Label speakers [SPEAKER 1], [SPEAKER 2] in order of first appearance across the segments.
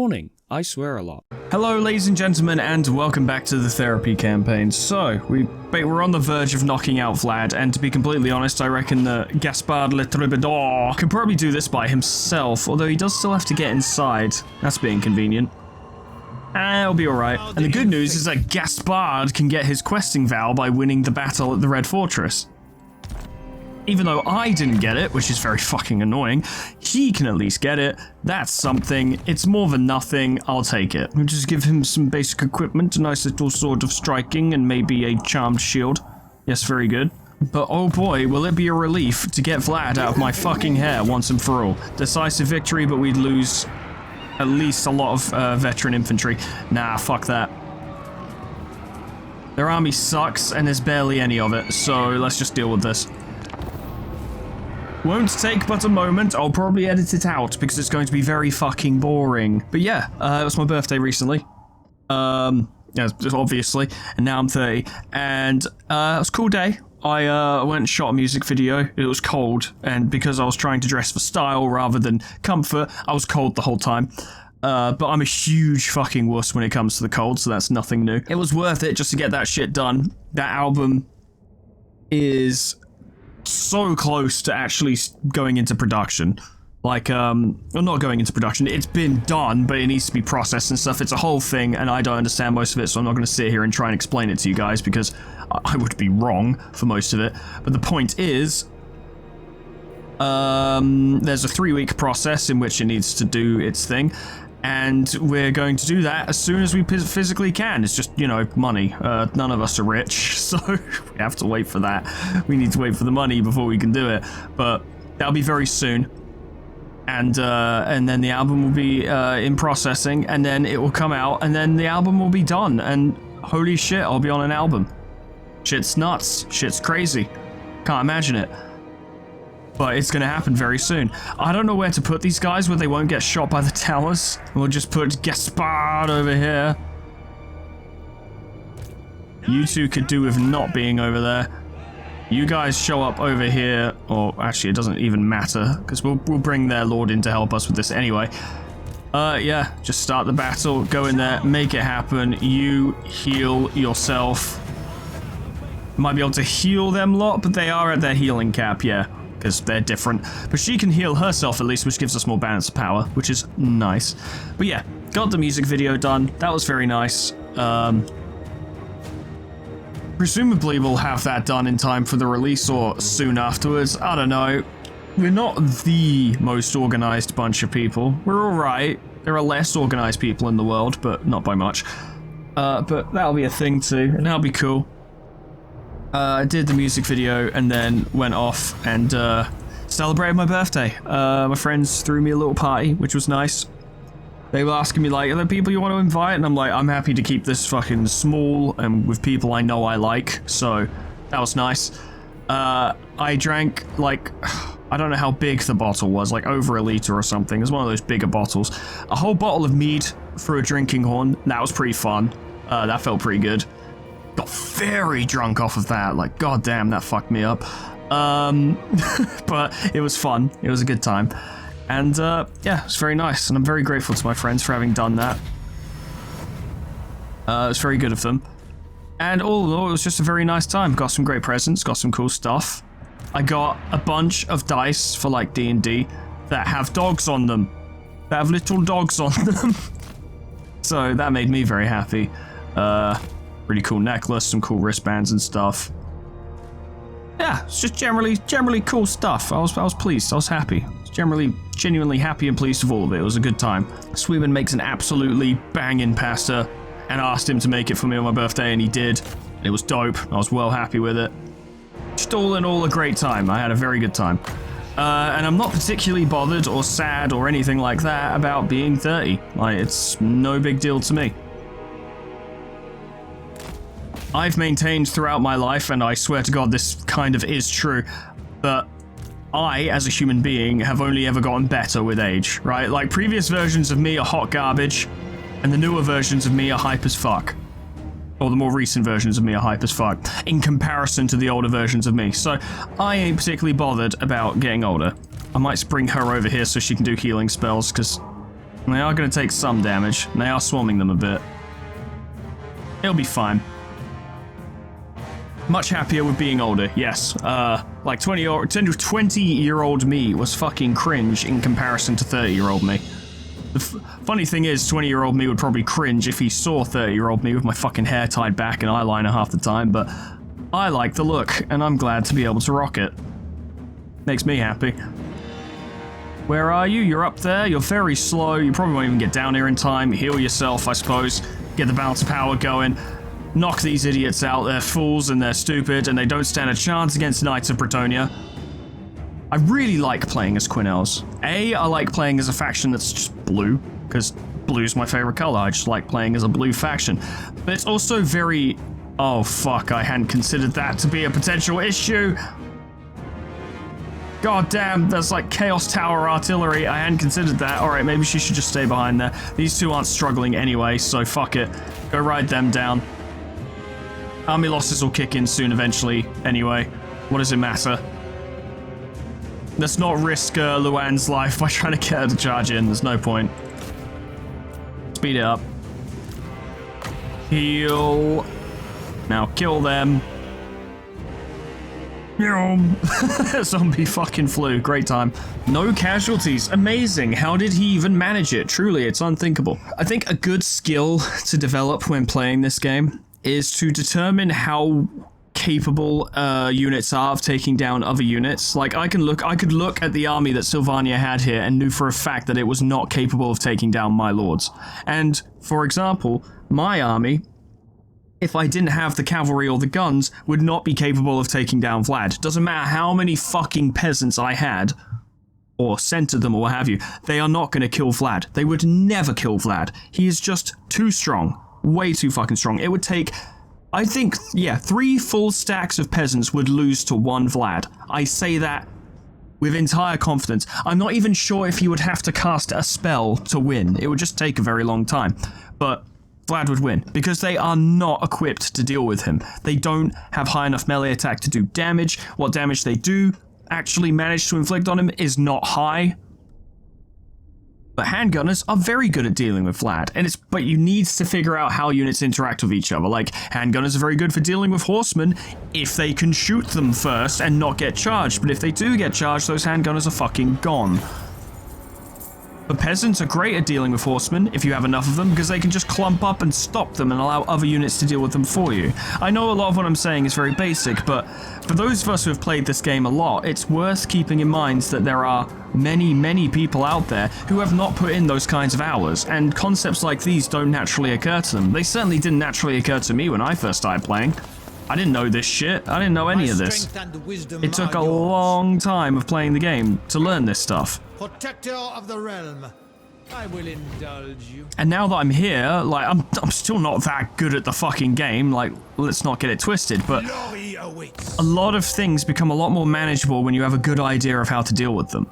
[SPEAKER 1] morning. I swear a lot.
[SPEAKER 2] Hello, ladies and gentlemen, and welcome back to the therapy campaign. So, we're on the verge of knocking out Vlad, and to be completely honest, I reckon that Gaspard Le Troubadour could probably do this by himself, although he does still have to get inside. That's being convenient. It'll be alright. And the good news is that Gaspard can get his questing vow by winning the battle at the Red Fortress. Even though I didn't get it, which is very fucking annoying, he can at least get it. That's something. It's more than nothing. I'll take it. We'll just give him some basic equipment, a nice little sword of striking, and maybe a charmed shield. Yes, very good. But oh boy, will it be a relief to get Vlad out of my fucking hair once and for all. Decisive victory, but we'd lose at least a lot of veteran infantry. Nah, fuck that. Their army sucks, and there's barely any of it, so let's just deal with this. Won't take but a moment. I'll probably edit it out because it's going to be very fucking boring. But yeah, it was my birthday recently. Yeah, obviously. And now I'm 30. And it was a cool day. I went and shot a music video. It was cold. And because I was trying to dress for style rather than comfort, I was cold the whole time. But I'm a huge fucking wuss when it comes to the cold, so that's nothing new. It was worth it just to get that shit done. That album is so close to actually going into production. Like, well, not going into production. It's been done, but it needs to be processed and stuff. It's a whole thing, and I don't understand most of it, so I'm not going to sit here and try and explain it to you guys, because I would be wrong for most of it. But the point is, there's a 3-week process in which it needs to do its thing, and we're going to do that as soon as we physically can. It's just, you know, money. None of us are rich, so we have to wait for that. We need to wait for the money before we can do it, but that'll be very soon. And then the album will be in processing, and then it will come out, and then the album will be done, and holy shit, I'll be on an album. Shit's nuts. Shit's crazy. Can't imagine it. But it's going to happen very soon. I don't know where to put these guys where they won't get shot by the towers. We'll just put Gaspard over here. You two could do with not being over there. You guys show up over here, or actually it doesn't even matter, because we'll bring their lord in to help us with this anyway. Yeah, just start the battle, go in there, make it happen. You heal yourself. Might be able to heal them lot, but they are at their healing cap, yeah. Because they're different. But she can heal herself at least, which gives us more balance of power, which is nice. But yeah, got the music video done. That was very nice. Presumably we'll have that done in time for the release or soon afterwards. I don't know. We're not the most organized bunch of people. We're alright. There are less organized people in the world, but not by much. But that'll be a thing too, and that'll be cool. I did the music video and then went off and celebrated my birthday. My friends threw me a little party, which was nice. They were asking me, like, are there people you want to invite? And I'm like, I'm happy to keep this fucking small and with people I know I like. So that was nice. I drank, like, I don't know how big the bottle was, like over a liter or something. It was one of those bigger bottles. A whole bottle of mead through a drinking horn. That was pretty fun. That felt pretty good. Got very drunk off of that. Like, goddamn, that fucked me up. But it was fun. It was a good time. And, yeah, it's very nice. And I'm very grateful to my friends for having done that. It was very good of them. And all in all, it was just a very nice time. Got some great presents, got some cool stuff. I got a bunch of dice for, like, D&D that have dogs on them. That have little dogs on them. So that made me very happy. Really cool necklace, some cool wristbands and stuff. Yeah, it's just generally cool stuff. I was pleased. I was happy. I was genuinely happy and pleased with all of it. It was a good time. Sweeman makes an absolutely banging pasta, and I asked him to make it for me on my birthday, and he did. It was dope. I was well happy with it. Just all in all, a great time. I had a very good time. And I'm not particularly bothered or sad or anything like that about being 30. Like, it's no big deal to me. I've maintained throughout my life, and I swear to God this kind of is true, that I, as a human being, have only ever gotten better with age, right? Like, previous versions of me are hot garbage, and the newer versions of me are hype as fuck. Or the more recent versions of me are hype as fuck, in comparison to the older versions of me. So, I ain't particularly bothered about getting older. I might bring her over here so she can do healing spells, because They are going to take some damage, and they are swarming them a bit. It'll be fine. Much happier with being older, yes. Like 20-year-old me was fucking cringe in comparison to 30-year-old me. The funny thing is, 20-year-old me would probably cringe if he saw 30-year-old me with my fucking hair tied back and eyeliner half the time, but I like the look, and I'm glad to be able to rock it. Makes me happy. Where are you? You're up there, you're very slow, you probably won't even get down here in time. Heal yourself, I suppose. Get the balance of power going. Knock these idiots out, they're fools and they're stupid, and they don't stand a chance against Knights of Bretonnia. I really like playing as Quinels. I like playing as a faction that's just blue, because blue's my favorite color. I just like playing as a blue faction. But it's also very... Oh, fuck, I hadn't considered that to be a potential issue. God damn, there's like Chaos Tower artillery. I hadn't considered that. Alright, maybe she should just stay behind there. These two aren't struggling anyway, so fuck it. Go ride them down. Army losses will kick in soon eventually, anyway. What does it matter? Let's not risk Luann's life by trying to get her to charge in. There's no point. Speed it up. Heal. Now kill them. Zombie fucking flu. Great time. No casualties. Amazing. How did he even manage it? Truly, it's unthinkable. I think a good skill to develop when playing this game is to determine how capable units are of taking down other units. Like, I could look at the army that Sylvania had here and knew for a fact that it was not capable of taking down my lords. And, for example, my army, if I didn't have the cavalry or the guns, would not be capable of taking down Vlad. Doesn't matter how many fucking peasants I had, or centered them or what have you, they are not going to kill Vlad. They would never kill Vlad. He is just too strong. Way too fucking strong. It would take... I think, yeah, 3 full stacks of peasants would lose to 1 Vlad. I say that with entire confidence. I'm not even sure if he would have to cast a spell to win. It would just take a very long time. But Vlad would win, because they are not equipped to deal with him. They don't have high enough melee attack to do damage. What damage they do actually manage to inflict on him is not high. But handgunners are very good at dealing with Vlad, but you need to figure out how units interact with each other. Like, handgunners are very good for dealing with horsemen if they can shoot them first and not get charged, but if they do get charged, those handgunners are fucking gone. But peasants are great at dealing with horsemen, if you have enough of them, because they can just clump up and stop them and allow other units to deal with them for you. I know a lot of what I'm saying is very basic, but for those of us who have played this game a lot, it's worth keeping in mind that there are many, many people out there who have not put in those kinds of hours, and concepts like these don't naturally occur to them. They certainly didn't naturally occur to me when I first started playing. I didn't know this shit. I didn't know any of this. It took a long time of playing the game to learn this stuff.
[SPEAKER 1] Protector of the realm, I will indulge you.
[SPEAKER 2] And now that I'm here, like, I'm still not that good at the fucking game, like, let's not get it twisted, but a lot of things become a lot more manageable when you have a good idea of how to deal with them.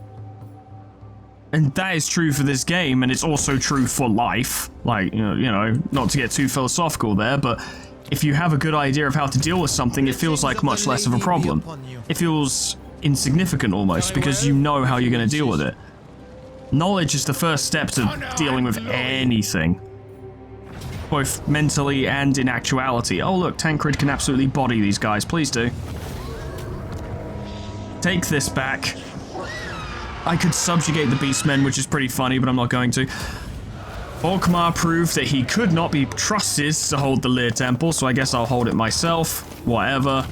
[SPEAKER 2] And that is true for this game, and it's also true for life. Like, you know, not to get too philosophical there, but if you have a good idea of how to deal with something, it feels like much less of a problem. It feels insignificant almost, because you know how you're going to deal with it. Knowledge is the first step to dealing with anything, both mentally and in actuality. Oh look, Tancred can absolutely body these guys, please do. Take this back. I could subjugate the Beastmen, which is pretty funny, but I'm not going to. Volkmar proved that he could not be trusted to hold the Lear Temple, so I guess I'll hold it myself. Whatever.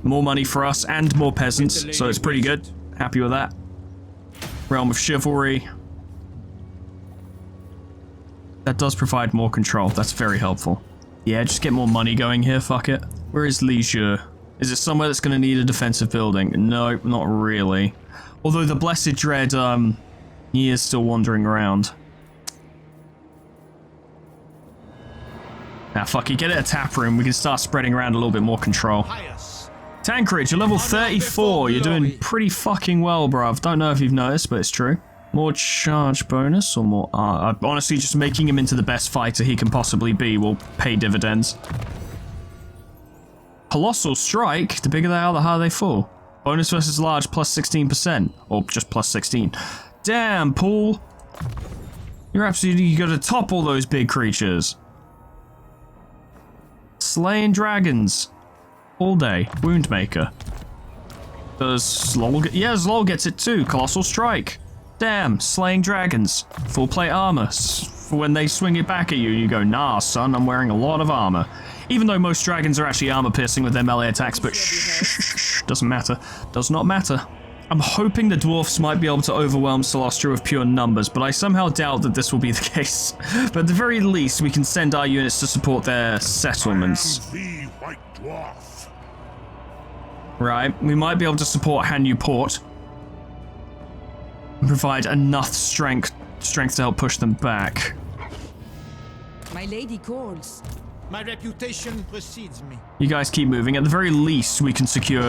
[SPEAKER 2] More money for us and more peasants, so it's pretty good. Happy with that. Realm of Chivalry. That does provide more control. That's very helpful. Yeah, just get more money going here, fuck it. Where is Leisure? Is it somewhere that's going to need a defensive building? No, not really. Although the Blessed Dread, he is still wandering around. Nah, fuck it, get it a tap room. We can start spreading around a little bit more control. Tancred, you're level 34. You're doing pretty fucking well, bruv. Don't know if you've noticed, but it's true. More charge bonus or more... honestly, just making him into the best fighter he can possibly be will pay dividends. Colossal Strike. The bigger they are, the harder they fall. Bonus versus large plus 16%. Or just plus 16. Damn, Paul. You're absolutely gonna topple those big creatures. Slaying dragons. All day. Woundmaker. Does Slol get... Yeah, Slol gets it too. Colossal Strike. Damn, slaying dragons. Full plate armor. For when they swing it back at you, you go, nah, son, I'm wearing a lot of armor. Even though most dragons are actually armor piercing with their melee attacks, but shh, doesn't matter. Does not matter. I'm hoping the Dwarfs might be able to overwhelm Celestia with pure numbers, but I somehow doubt that this will be the case. But at the very least, we can send our units to support their settlements.
[SPEAKER 3] The White Dwarf.
[SPEAKER 2] Right, we might be able to support Hanyu Port. And provide enough strength to help push them back.
[SPEAKER 4] My lady calls.
[SPEAKER 1] My reputation precedes me.
[SPEAKER 2] You guys keep moving. At the very least, we can secure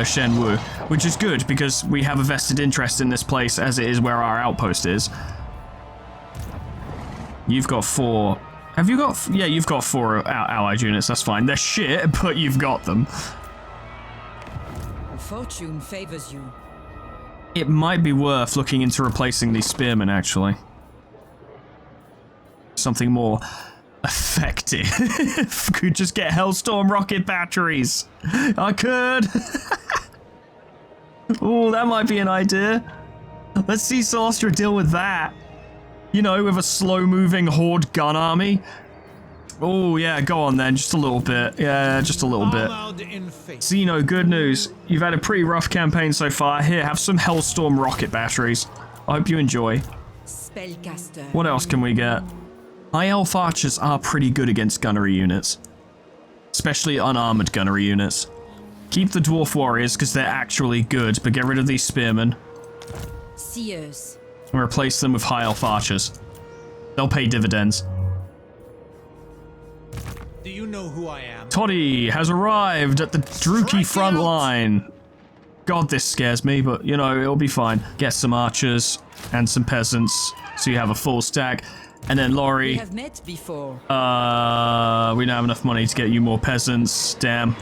[SPEAKER 2] Shenwu, which is good because we have a vested interest in this place as it is where our outpost is. You've got 4. Have you got... Yeah, you've got 4 allied units. That's fine. They're shit, but you've got them.
[SPEAKER 4] Fortune favors you.
[SPEAKER 2] It might be worth looking into replacing these spearmen, actually. Something more effective. Could just get Hellstorm rocket batteries. I could. Oh, that might be an idea. Let's see Celestia deal with that. You know, with a slow-moving horde gun army. Oh, yeah, go on then. Just a little bit. Yeah, just a little bit. Xeno, good news. You've had a pretty rough campaign so far. Here, have some Hellstorm rocket batteries. I hope you enjoy.
[SPEAKER 4] Spellcaster.
[SPEAKER 2] What else can we get? High Elf Archers are pretty good against gunnery units. Especially unarmored gunnery units. Keep the Dwarf Warriors, because they're actually good, but get rid of these Spearmen.
[SPEAKER 4] Seers.
[SPEAKER 2] And replace them with High Elf Archers. They'll pay dividends.
[SPEAKER 1] Do you know who I am?
[SPEAKER 2] Toddy has arrived at the Druki front line. God, this scares me, but, you know, it'll be fine. Get some archers and some peasants, so you have a full stack. And then Laurie...
[SPEAKER 4] We have met before.
[SPEAKER 2] We don't have enough money to get you more peasants. Damn.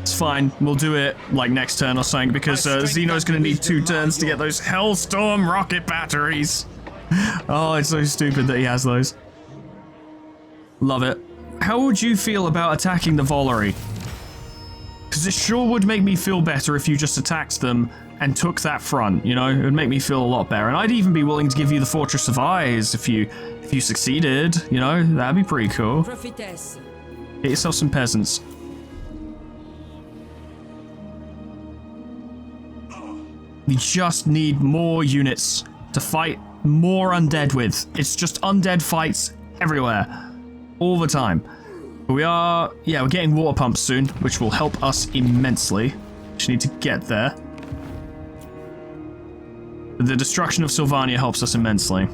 [SPEAKER 2] It's fine. We'll do it, like, next turn or something, because Xeno's gonna need 2 turns to get those Hellstorm rocket batteries. Oh, it's so stupid that he has those. Love it. How would you feel about attacking the Volary? Because it sure would make me feel better if you just attacked them and took that front, you know? It would make me feel a lot better. And I'd even be willing to give you the Fortress of Eyes if you succeeded, you know? That'd be pretty cool.
[SPEAKER 4] Prophetess.
[SPEAKER 2] Get yourself some peasants. We just need more units to fight more undead with. It's just undead fights everywhere. All the time. But we are... Yeah, we're getting water pumps soon, which will help us immensely. Just need to get there. The destruction of Sylvania helps us immensely.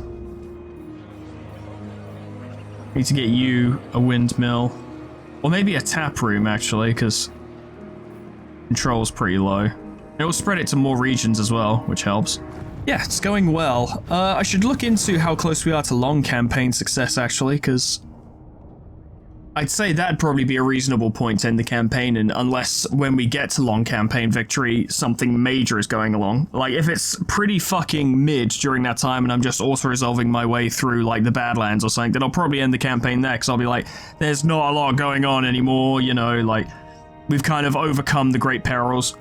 [SPEAKER 2] Need to get you a windmill. Or maybe a tap room, actually, because control's pretty low. It will spread it to more regions as well, which helps. Yeah, it's going well. I should look into how close we are to long campaign success, actually, because I'd say that'd probably be a reasonable point to end the campaign, and unless when we get to long campaign victory, something major is going along. Like, if it's pretty fucking mid during that time and I'm just auto-resolving my way through, like, the Badlands or something, then I'll probably end the campaign there, because I'll be like, there's not a lot going on anymore, you know, like, we've kind of overcome the great perils.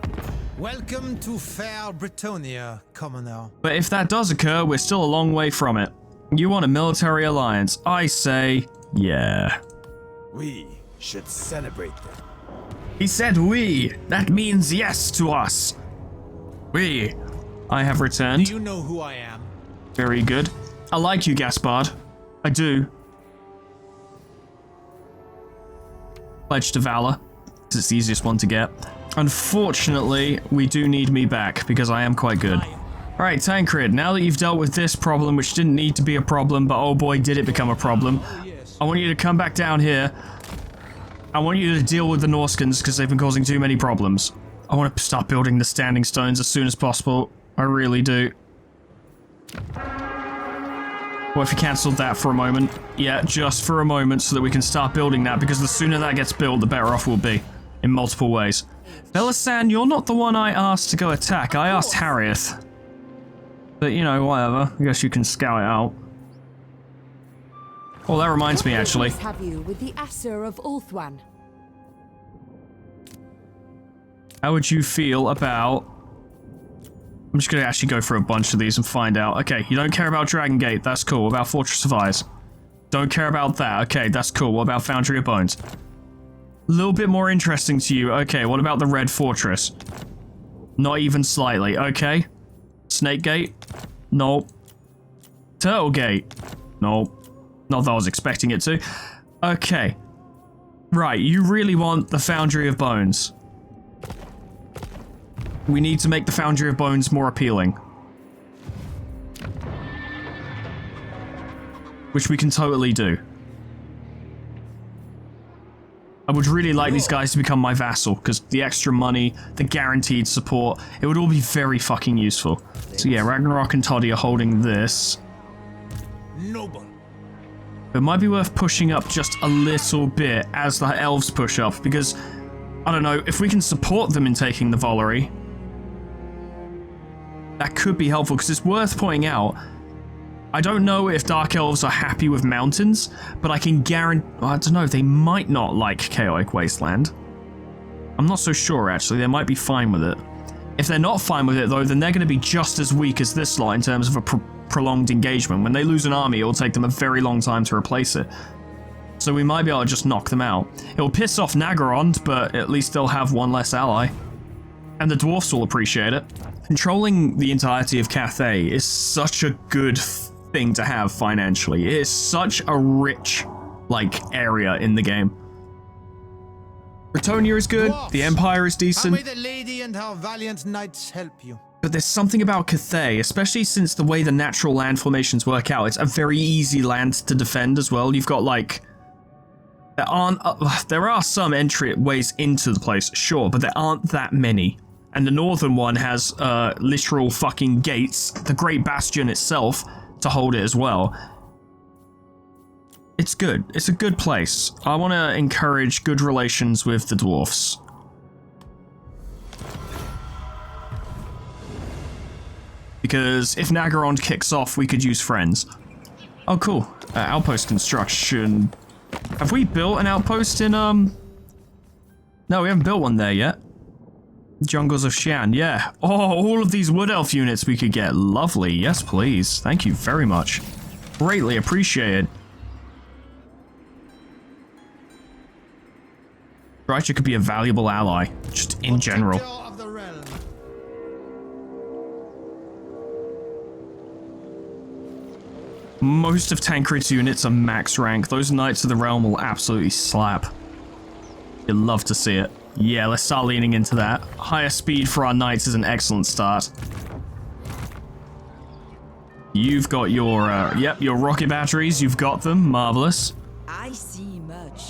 [SPEAKER 1] Welcome to fair Britonia, commoner.
[SPEAKER 2] But if that does occur, we're still a long way from it. You want a military alliance? I say, yeah.
[SPEAKER 3] We should celebrate them.
[SPEAKER 2] He said we. That means yes to us. We. I have returned.
[SPEAKER 1] Do you know who I am?
[SPEAKER 2] Very good. I like you, Gaspard. I do. Pledge to Valor. It's the easiest one to get. Unfortunately, we do need me back, because I am quite good. Alright, Tancred, now that you've dealt with this problem, which didn't need to be a problem, but oh boy, did it become a problem. I want you to come back down here. I want you to deal with the Norskans, because they've been causing too many problems. I want to start building the standing stones as soon as possible. I really do. What if you cancelled that for a moment? Yeah, just for a moment, so that we can start building that, because the sooner that gets built, the better off we'll be. In multiple ways. Belasan, you're not the one I asked to go attack. I asked Harrieth. But, you know, whatever. I guess you can scout it out. Oh, that reminds me, actually.
[SPEAKER 5] What business have you with the Asur of Ulthuan?
[SPEAKER 2] How would you feel about... I'm just going to actually go through a bunch of these and find out. Okay, you don't care about Dragon Gate. That's cool. What about Fortress of Ice? Don't care about that. Okay, that's cool. What about Foundry of Bones? A little bit more interesting to you. Okay, what about the Red Fortress? Not even slightly. Okay. Snake Gate? Nope. Turtle Gate? Nope. Not that I was expecting it to. Okay. Right, you really want the Foundry of Bones. We need to make the Foundry of Bones more appealing. Which we can totally do. I would really like these guys to become my vassal, because the extra money, the guaranteed support, it would all be very fucking useful. So yeah, Ragnarok and Toddy are holding this.
[SPEAKER 1] Noble.
[SPEAKER 2] It might be worth pushing up just a little bit as the elves push up, because, I don't know, if we can support them in taking the Volary, that could be helpful, because it's worth pointing out, I don't know if Dark Elves are happy with mountains, but I can guarantee, I don't know, they might not like Chaotic Wasteland. I'm not so sure, actually, they might be fine with it. If they're not fine with it, though, then they're going to be just as weak as this lot in terms of a prolonged engagement. When they lose an army, it'll take them a very long time to replace it. So we might be able to just knock them out. It'll piss off Nagorond, but at least they'll have one less ally. And the Dwarfs will appreciate it. Controlling the entirety of Cathay is such a good thing to have financially. It is such a rich, area in the game. Bretonia is good,
[SPEAKER 1] Dwarfs,
[SPEAKER 2] the Empire is
[SPEAKER 1] How
[SPEAKER 2] decent.
[SPEAKER 1] may the lady and her valiant knights help you?
[SPEAKER 2] But there's something about Cathay, especially since the way the natural land formations work out. It's a very easy land to defend as well. You've got there are some entry ways into the place, sure, but there aren't that many. And the northern one has literal fucking gates, the Great Bastion itself, to hold it as well. It's good. It's a good place. I want to encourage good relations with the Dwarfs. Because if Nagorond kicks off, we could use friends. Oh, cool. Outpost construction. Have we built an outpost in, No, we haven't built one there yet. Jungles of Xi'an, yeah. Oh, all of these Wood Elf units we could get. Lovely. Yes, please. Thank you very much. Greatly appreciated. Striker could be a valuable ally, just in general.
[SPEAKER 1] Protector of the realm.
[SPEAKER 2] Most of Tancred's units are max rank. Those Knights of the Realm will absolutely slap. You'd love to see it. Yeah, let's start leaning into that. Higher speed for our Knights is an excellent start. You've got your, your rocket batteries. You've got them. Marvelous.
[SPEAKER 4] I see much.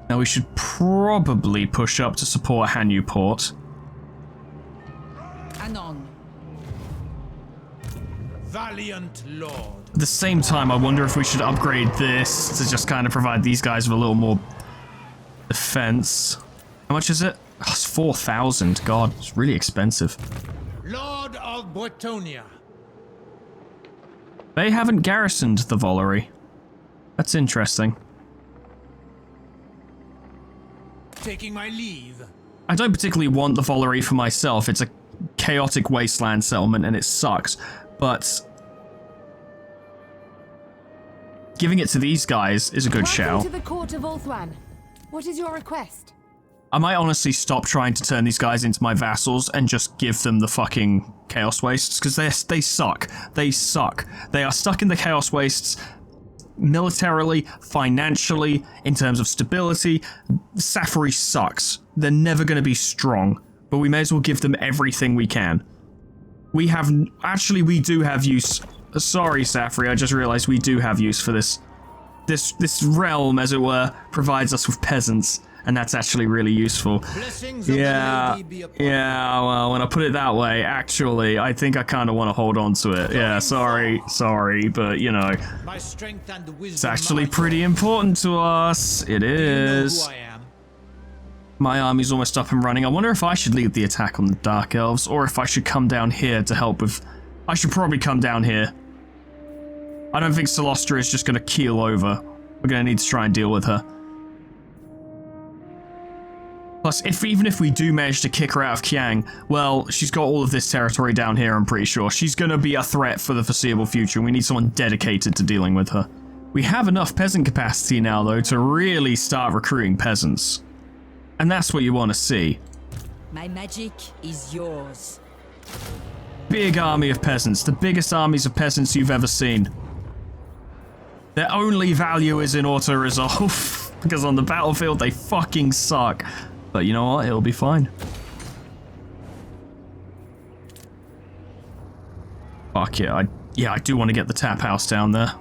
[SPEAKER 2] Now we should probably push up to support Hanyu Port.
[SPEAKER 4] Anon.
[SPEAKER 1] Valiant lord.
[SPEAKER 2] At the same time, I wonder if we should upgrade this to just kind of provide these guys with a little more defense. How much is it? Oh, it's 4,000. God, it's really expensive.
[SPEAKER 1] Lord of Bretonia.
[SPEAKER 2] They haven't garrisoned the Volary. That's interesting.
[SPEAKER 1] Taking my leave.
[SPEAKER 2] I don't particularly want the Volary for myself. It's a chaotic wasteland settlement and it sucks. But giving it to these guys is a good shout.
[SPEAKER 5] Welcome to the court of Ulthuan. What is your request?
[SPEAKER 2] I might honestly stop trying to turn these guys into my vassals and just give them the fucking Chaos Wastes, because they suck. They suck. They are stuck in the Chaos Wastes militarily, financially, in terms of stability. Safari sucks. They're never going to be strong, but we may as well give them everything we can. We do have use. Sorry, Safari, I just realized we do have use for this. This realm, as it were, provides us with peasants, and that's actually really useful.
[SPEAKER 1] Blessings of the lady be upon you.
[SPEAKER 2] Yeah, well, when I put it that way, actually, I think I kind of want to hold on to it. Yeah, sorry, but, you know,
[SPEAKER 1] My strength and wisdom.
[SPEAKER 2] it's actually
[SPEAKER 1] are
[SPEAKER 2] pretty
[SPEAKER 1] yours.
[SPEAKER 2] important to us. It
[SPEAKER 1] You know
[SPEAKER 2] is.
[SPEAKER 1] who I am.
[SPEAKER 2] My army's almost up and running. I wonder if I should lead the attack on the Dark Elves, or if I should come down here to help with I should probably come down here. I don't think Celostra is just going to keel over. We're going to need to try and deal with her. Plus, even if we do manage to kick her out of Kiang, well, she's got all of this territory down here, I'm pretty sure. She's going to be a threat for the foreseeable future, and we need someone dedicated to dealing with her. We have enough peasant capacity now, though, to really start recruiting peasants. And that's what you want to see.
[SPEAKER 4] My magic is yours.
[SPEAKER 2] Big army of peasants, the biggest armies of peasants you've ever seen. Their only value is in auto-resolve, because on the battlefield they fucking suck. But you know what, it'll be fine. Fuck yeah, I do want to get the tap house down there.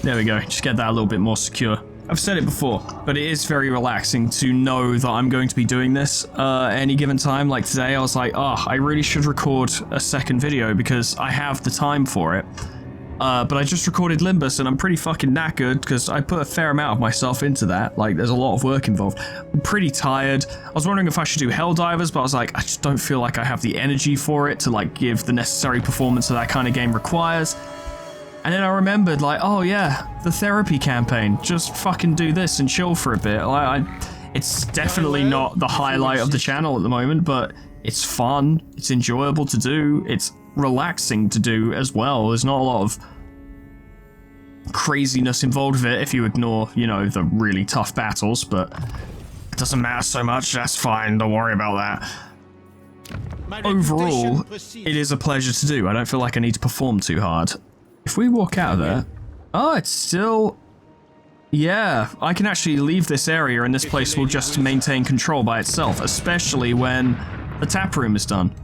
[SPEAKER 2] There we go, just get that a little bit more secure. I've said it before, but it is very relaxing to know that I'm going to be doing this any given time. Like today, I was like, oh, I really should record a second video because I have the time for it. But I just recorded Limbus and I'm pretty fucking knackered because I put a fair amount of myself into that. Like, there's a lot of work involved. I'm pretty tired. I was wondering if I should do Helldivers, but I was like, I just don't feel like I have the energy for it to like give the necessary performance that kind of game requires. And then I remembered, like, oh yeah, the therapy campaign. Just fucking do this and chill for a bit. It's definitely not the highlight of the channel at the moment, but it's fun. It's enjoyable to do. It's relaxing to do as well. There's not a lot of craziness involved with it if you ignore, you know, the really tough battles, but it doesn't matter so much. That's fine. Don't worry about that. Overall, it is a pleasure to do. I don't feel like I need to perform too hard. If we walk out of there... Oh, it's still... Yeah, I can actually leave this area and this place will just maintain control by itself, especially when the tap room is done.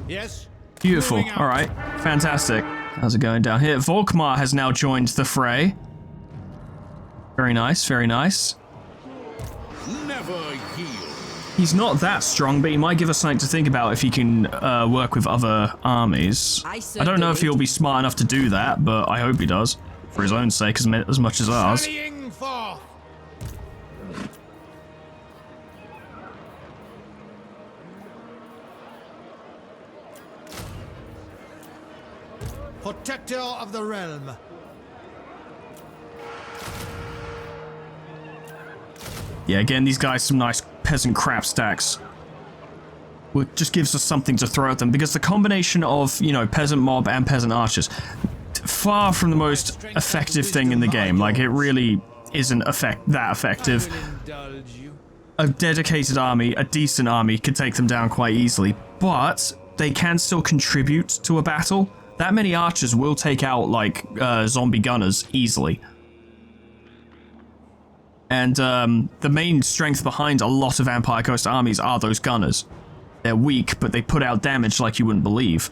[SPEAKER 1] Yes.
[SPEAKER 2] Beautiful. All right. Fantastic. How's it going down here? Volkmar has now joined the fray. Very nice, very nice.
[SPEAKER 3] Never yield.
[SPEAKER 2] He's not that strong, but he might give us something to think about if he can work with other armies. I don't know if he'll be smart enough to do that, but I hope he does. For his own sake, as much as ours.
[SPEAKER 1] Protector of the realm.
[SPEAKER 2] Yeah, again, these guys some nice peasant crap stacks. Well, it just gives us something to throw at them, because the combination of, you know, peasant mob and peasant archers, far from the most effective thing in the game. Like, it really isn't that effective. A dedicated army, a decent army, could take them down quite easily, but they can still contribute to a battle. That many archers will take out, like, zombie gunners easily. And the main strength behind a lot of Empire Coast armies are those gunners. They're weak, but they put out damage like you wouldn't believe.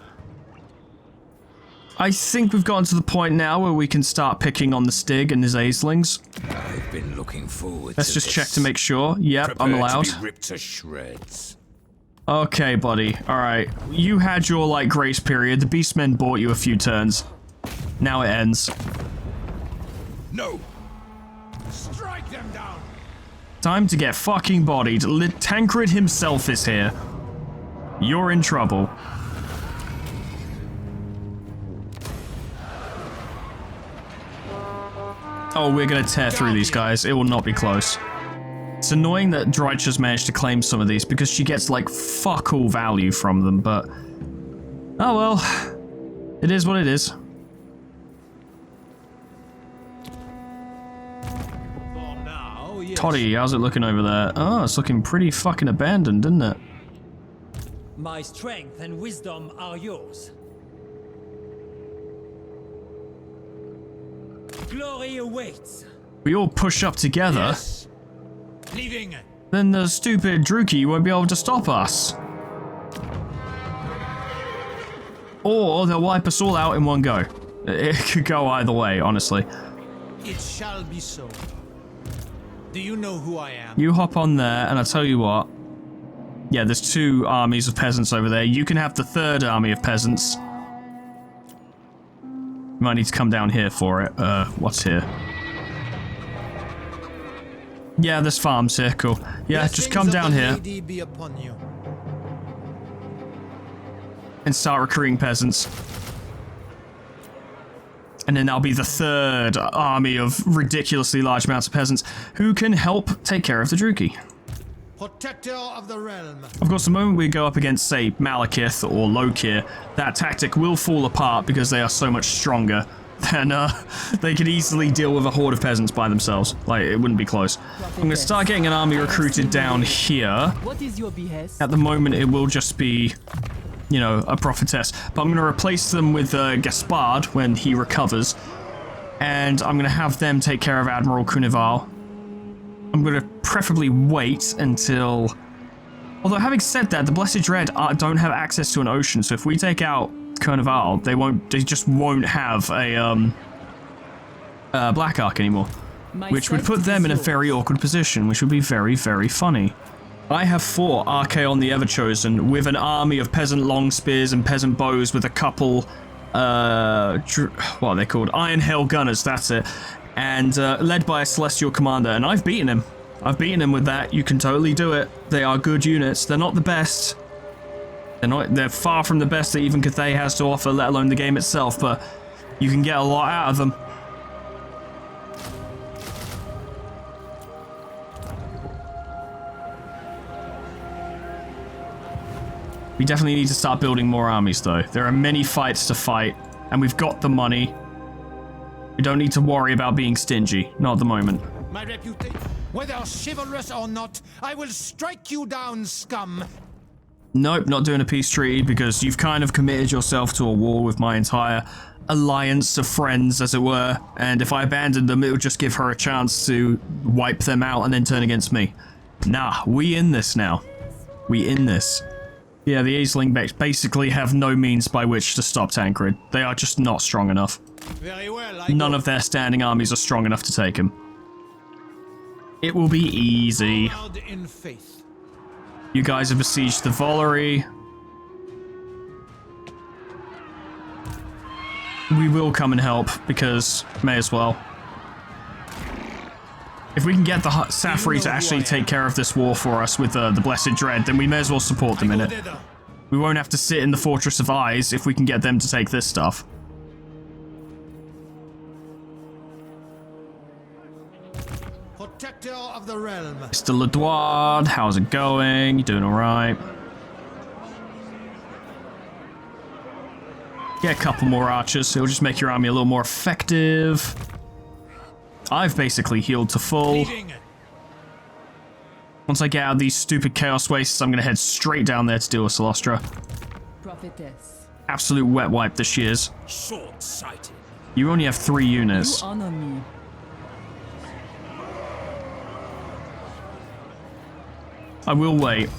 [SPEAKER 2] I think we've gotten to the point now where we can start picking on the Stig and his Aeslings.
[SPEAKER 3] I've been looking forward
[SPEAKER 2] Let's
[SPEAKER 3] to
[SPEAKER 2] just
[SPEAKER 3] this.
[SPEAKER 2] check to make sure. Yep,
[SPEAKER 3] Prepare
[SPEAKER 2] I'm allowed.
[SPEAKER 3] to be ripped to shreds.
[SPEAKER 2] Okay, buddy. Alright. You had your, like, grace period. The Beastmen bought you a few turns. Now it ends.
[SPEAKER 3] No.
[SPEAKER 1] Strike them down.
[SPEAKER 2] Time to get fucking bodied. Tancred himself is here. You're in trouble. Oh, we're gonna tear through these guys. It will not be close. It's annoying that Dreicher's managed to claim some of these because she gets, like, fuck all value from them, but... Oh well. It is what it is.
[SPEAKER 1] For now, yes.
[SPEAKER 2] Toddy, how's it looking over there? Oh, it's looking pretty fucking abandoned, isn't it?
[SPEAKER 6] My strength and wisdom are yours. Glory awaits.
[SPEAKER 2] We all push up together.
[SPEAKER 1] Yes. Leaving.
[SPEAKER 2] Then the stupid Druki won't be able to stop us. Or they'll wipe us all out in one go. It could go either way, honestly.
[SPEAKER 1] It shall be so. Do you know who I am?
[SPEAKER 2] You hop on there, and I'll tell you what. Yeah, there's two armies of peasants over there. You can have the third army of peasants. You might need to come down here for it. What's here? Yeah, there's farms here, cool. Yeah, just come
[SPEAKER 1] Blessings of
[SPEAKER 2] down
[SPEAKER 1] the
[SPEAKER 2] here
[SPEAKER 1] Lady be upon you.
[SPEAKER 2] and start recruiting peasants. And then that'll be the third army of ridiculously large amounts of peasants who can help take care of the Druki.
[SPEAKER 1] Protector of the realm.
[SPEAKER 2] Of course, the moment we go up against, say, Malekith or Lokir, that tactic will fall apart because they are so much stronger than they could easily deal with a horde of peasants by themselves. Like, it wouldn't be close. I'm going to start getting an army recruited down here.
[SPEAKER 7] What is your behest?
[SPEAKER 2] At the moment, it will just be, you know, a prophetess. But I'm going to replace them with Gaspard when he recovers. And I'm going to have them take care of Admiral Cunival. I'm going to preferably wait until... Although, having said that, the Blessed Dread don't have access to an ocean, so if we take out Cunival, they just won't have a Black Ark anymore. Which would put them in a very awkward position, which would be very, very funny. I have 4 Archaon the Everchosen with an army of peasant long spears and peasant bows with a couple, what are they called? Iron Hail Gunners, that's it. And led by a Celestial Commander, and I've beaten him. I've beaten him with that. You can totally do it. They are good units. They're not the best. They're far from the best that even Cathay has to offer, let alone the game itself, but you can get a lot out of them. We definitely need to start building more armies, though. There are many fights to fight, and we've got the money. We don't need to worry about being stingy. Not at the moment.
[SPEAKER 1] My reputation, whether chivalrous or not, I will strike you down, scum.
[SPEAKER 2] Nope, not doing a peace treaty because you've kind of committed yourself to a war with my entire alliance of friends, as it were. And if I abandon them, it would just give her a chance to wipe them out and then turn against me. Nah, we in this now. We in this. Yeah, the Aisling basically have no means by which to stop Tancred. They are just not strong enough.
[SPEAKER 1] Very well,
[SPEAKER 2] None of their standing armies are strong enough to take him. It will be easy.
[SPEAKER 1] In faith.
[SPEAKER 2] You guys have besieged the Volary. We will come and help, because may as well. If we can get the Safri to actually take care of this war for us with the Blessed Dread, then we may as well support them in it. We won't have to sit in the Fortress of Eyes if we can get them to take this stuff.
[SPEAKER 1] Protector of the realm.
[SPEAKER 2] Mr. Ledouard, how's it going? You doing alright? Get a couple more archers. It'll just make your army a little more effective. I've basically healed to full. Once I get out of these stupid Chaos Wastes, I'm going to head straight down there to deal with Celestra.
[SPEAKER 7] Prophetess.
[SPEAKER 2] Absolute wet wipe this year's.
[SPEAKER 3] Short-sighted.
[SPEAKER 2] You only have 3 units.
[SPEAKER 7] You honor me.
[SPEAKER 2] I will wait.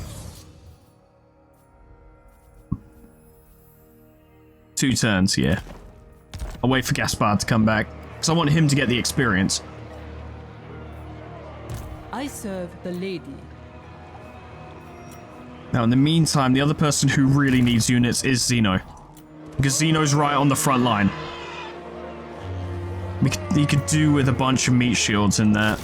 [SPEAKER 2] 2 turns, yeah. I'll wait for Gaspard to come back, because I want him to get the experience.
[SPEAKER 7] I serve the lady.
[SPEAKER 2] Now, in the meantime, the other person who really needs units is Zeno. Because Zeno's right on the front line. He could do with a bunch of meat shields in there.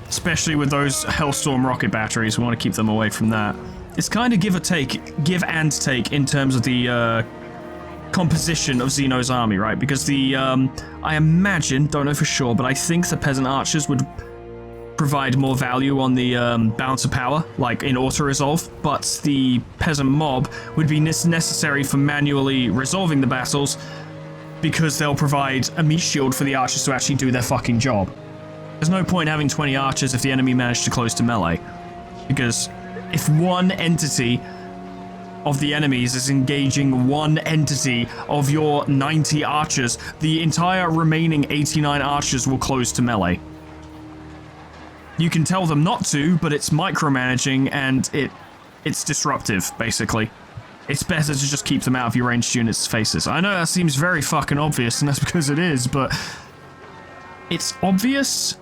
[SPEAKER 2] Especially with those Hellstorm rocket batteries, we want to keep them away from that. It's kind of give and take in terms of the composition of Zeno's army, right? Because the, I imagine, don't know for sure, but I think the peasant archers would provide more value on the balance of power, like in auto-resolve, but the peasant mob would be necessary for manually resolving the battles because they'll provide a meat shield for the archers to actually do their fucking job. There's no point having 20 archers if the enemy managed to close to melee. Because if one entity of the enemies is engaging one entity of your 90 archers, the entire remaining 89 archers will close to melee. You can tell them not to, but it's micromanaging and it's disruptive, basically. It's better to just keep them out of your ranged units' faces. I know that seems very fucking obvious, and that's because it is, but it's obvious,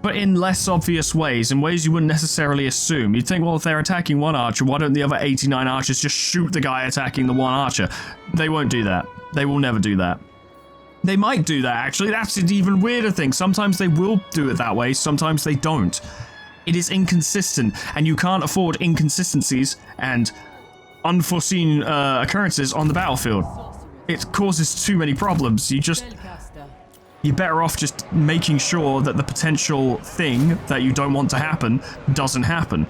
[SPEAKER 2] but in less obvious ways, in ways you wouldn't necessarily assume. You'd think, well, if they're attacking one archer, why don't the other 89 archers just shoot the guy attacking the one archer? They won't do that. They will never do that. They might do that, actually. That's an even weirder thing. Sometimes they will do it that way, sometimes they don't. It is inconsistent, and you can't afford inconsistencies and unforeseen occurrences on the battlefield. It causes too many problems.
[SPEAKER 7] Spellcaster.
[SPEAKER 2] You're better off just making sure that the potential thing that you don't want to happen doesn't happen.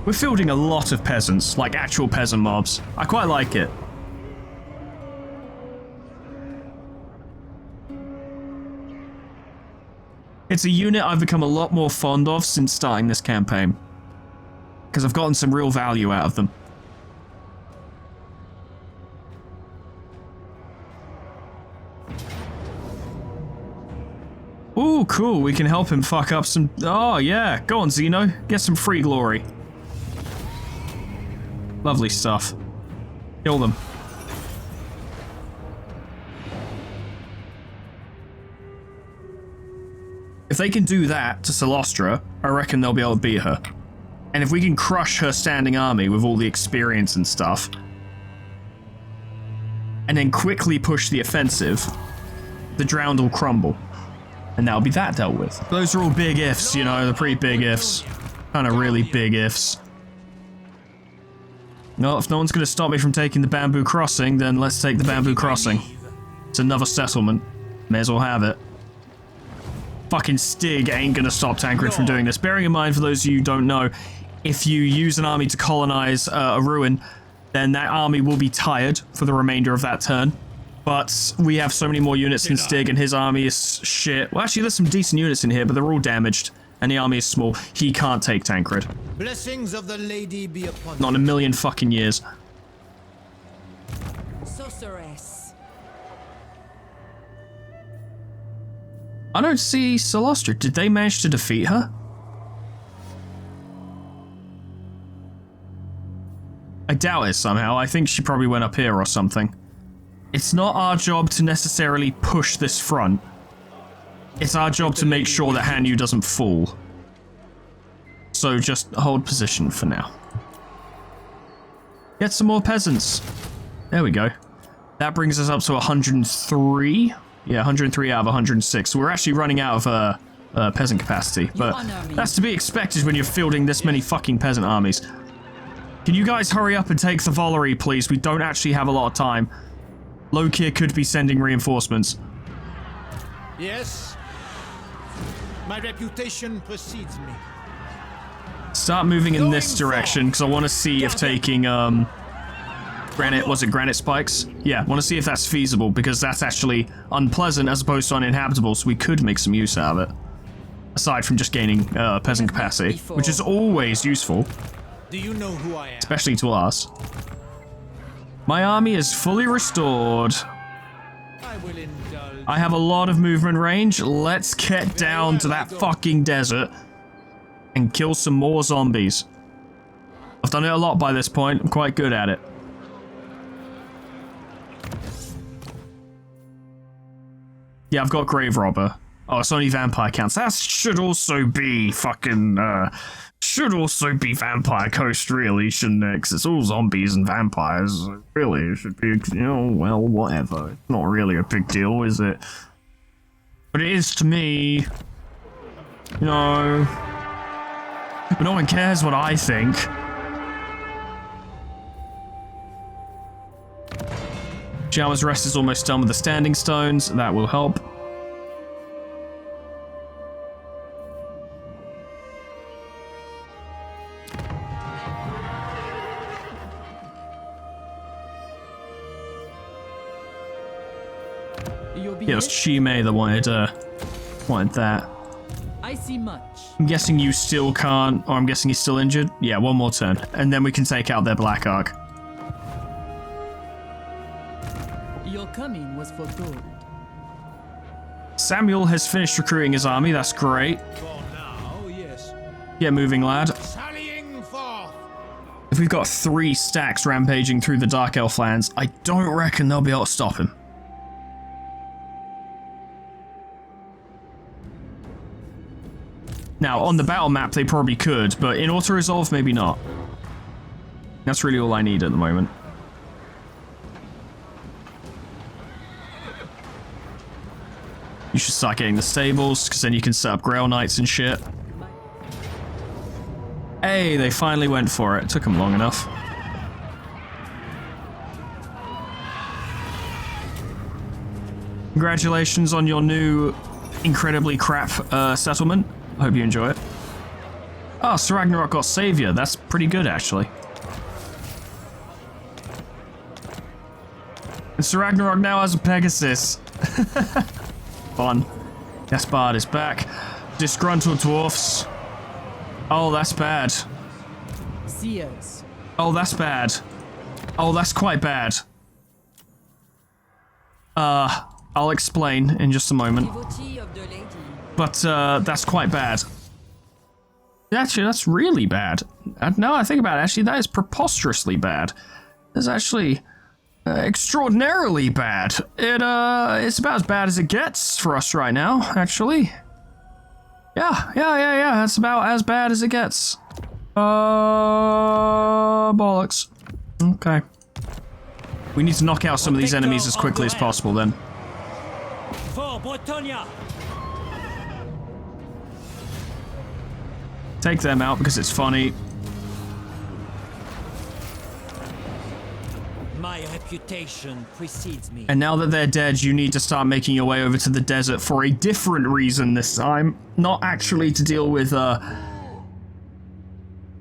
[SPEAKER 2] We're fielding a lot of peasants, like actual peasant mobs. I quite like it. It's a unit I've become a lot more fond of since starting this campaign, because I've gotten some real value out of them. Ooh, cool, we can help him fuck up some... Oh, yeah, go on, Zeno, get some free glory. Lovely stuff. Kill them. If they can do that to Celostra, I reckon they'll be able to beat her. And if we can crush her standing army with all the experience and stuff, and then quickly push the offensive, the Drowned will crumble. And that'll be that dealt with. Those are all big ifs, you know, they're pretty big ifs. Kind of really big ifs. No, if no one's going to stop me from taking the Bamboo Crossing, then let's take the Bamboo Crossing. It's another settlement. May as well have it. Fucking Stig ain't going to stop Tancred from doing this. Bearing in mind, for those of you who don't know, if you use an army to colonize a ruin, then that army will be tired for the remainder of that turn. But we have so many more units than Stig, and his army is shit. Well, actually, there's some decent units in here, but they're all damaged. And the army is small. He can't take Tancred.
[SPEAKER 1] Blessings of the lady be upon
[SPEAKER 2] Not in a million fucking years.
[SPEAKER 4] Sorceress.
[SPEAKER 2] I don't see Celostra. Did they manage to defeat her? I doubt it somehow. I think she probably went up here or something. It's not our job to necessarily push this front. It's our job to make sure that Hanyu doesn't fall. So just hold position for now. Get some more peasants. There we go. That brings us up to 103. Yeah, 103 out of 106. So we're actually running out of peasant capacity. But that's to be expected when you're fielding this many fucking peasant armies. Can you guys hurry up and take the Valerie, please? We don't actually have a lot of time. Lokir could be sending reinforcements.
[SPEAKER 1] Yes. My reputation precedes me.
[SPEAKER 2] Start moving in this direction, because I want to see if taking, granite, was it granite spikes? Yeah, want to see if that's feasible, because that's actually unpleasant as opposed to uninhabitable, so we could make some use out of it. Aside from just gaining, peasant capacity, which is always useful.
[SPEAKER 1] Do you know who I am?
[SPEAKER 2] Especially to us. My army is fully restored.
[SPEAKER 1] I will indulge.
[SPEAKER 2] I have a lot of movement range. Let's get down to that fucking desert and kill some more zombies. I've done it a lot by this point. I'm quite good at it. Yeah, I've got Grave Robber. Oh, it's only vampire counts. That should also be fucking, should also be Vampire Coast, really, shouldn't it? Because it's all zombies and vampires. Really, it should be, you know, well, whatever. It's not really a big deal, is it? But it is to me. You know. But no one cares what I think. Jama's Rest is almost done with the standing stones. That will help. Yeah, it was Chime that wanted that.
[SPEAKER 7] I see much.
[SPEAKER 2] I'm guessing you still can't, or I'm guessing he's still injured. Yeah, one more turn, and then we can take out their Black Ark.
[SPEAKER 7] Your coming was foretold.
[SPEAKER 2] Samuel has finished recruiting his army. That's great.
[SPEAKER 1] For now, yes.
[SPEAKER 2] Get moving, lad.
[SPEAKER 1] Sallying forth.
[SPEAKER 2] If we've got 3 stacks rampaging through the Dark Elf lands, I don't reckon they'll be able to stop him. Now, on the battle map, they probably could, but in auto-resolve, maybe not. That's really all I need at the moment. You should start getting the stables, because then you can set up Grail Knights and shit. Hey, they finally went for it. Took them long enough. Congratulations on your new incredibly crap settlement. Hope you enjoy it. Oh, Sir Ragnarok got Savior. That's pretty good, actually. And Sir Ragnarok now has a Pegasus. Fun. Gaspard is back. Disgruntled dwarfs. Oh, that's bad.
[SPEAKER 7] Seers.
[SPEAKER 2] Oh, that's bad. Oh, that's quite bad. I'll explain in just a moment.
[SPEAKER 4] Devotee of the lady.
[SPEAKER 2] But, that's quite bad. Actually, that's really bad. Now I think about it, actually, that is preposterously bad. That's actually extraordinarily bad. It's about as bad as it gets for us right now, actually. Yeah, that's about as bad as it gets. Bollocks. Okay. We need to knock out some of these enemies as quickly as possible, then.
[SPEAKER 6] For Bretonia!
[SPEAKER 2] Take them out because it's funny.
[SPEAKER 6] My reputation precedes me.
[SPEAKER 2] And now that they're dead, you need to start making your way over to the desert for a different reason this time. Not actually to deal with, what's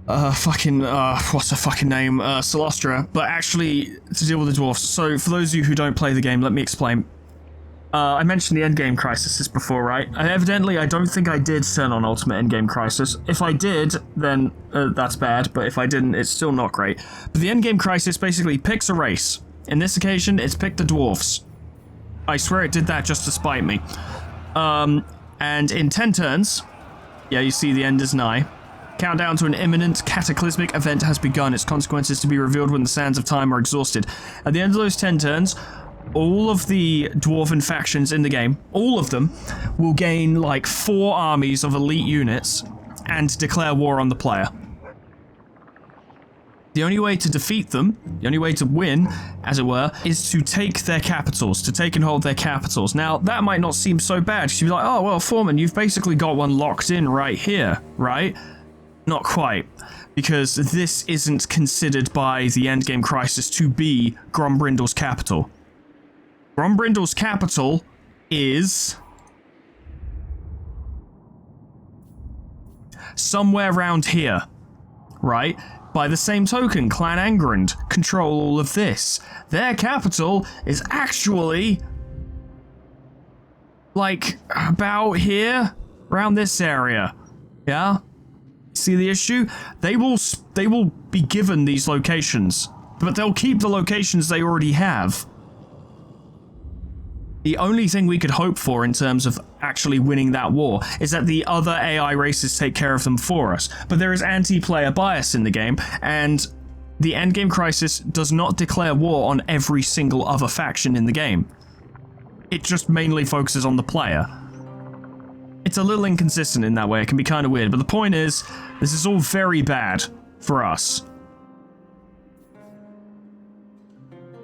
[SPEAKER 2] her fucking name? Celestra, but actually to deal with the dwarfs. So, for those of you who don't play the game, let me explain. I mentioned the endgame crisis before, right? And evidently, I don't think I did turn on Ultimate Endgame Crisis. If I did, then that's bad, but if I didn't, it's still not great. But the endgame crisis basically picks a race. In this occasion, it's picked the dwarfs. I swear it did that just to spite me. And in 10 turns, yeah, you see the end is nigh. Countdown to an imminent cataclysmic event has begun. Its consequences to be revealed when the sands of time are exhausted. At the end of those 10 turns, all of the dwarven factions in the game, all of them, will gain like 4 armies of elite units and declare war on the player. The only way to defeat them, the only way to win, as it were, is to take their capitals, to take and hold their capitals. Now, that might not seem so bad. You'd be like, oh, well, Foreman, you've basically got one locked in right here, right? Not quite, because this isn't considered by the endgame crisis to be Grombrindal's capital. Grombrindal's capital is somewhere around here, right? By the same token, Clan Angrand control all of this. Their capital is actually like about here, around this area. Yeah? See the issue? They will be given these locations, but they'll keep the locations they already have. The only thing we could hope for in terms of actually winning that war is that the other AI races take care of them for us. But there is anti-player bias in the game, and the endgame crisis does not declare war on every single other faction in the game. It just mainly focuses on the player. It's a little inconsistent in that way, it can be kind of weird, but the point is, this is all very bad for us.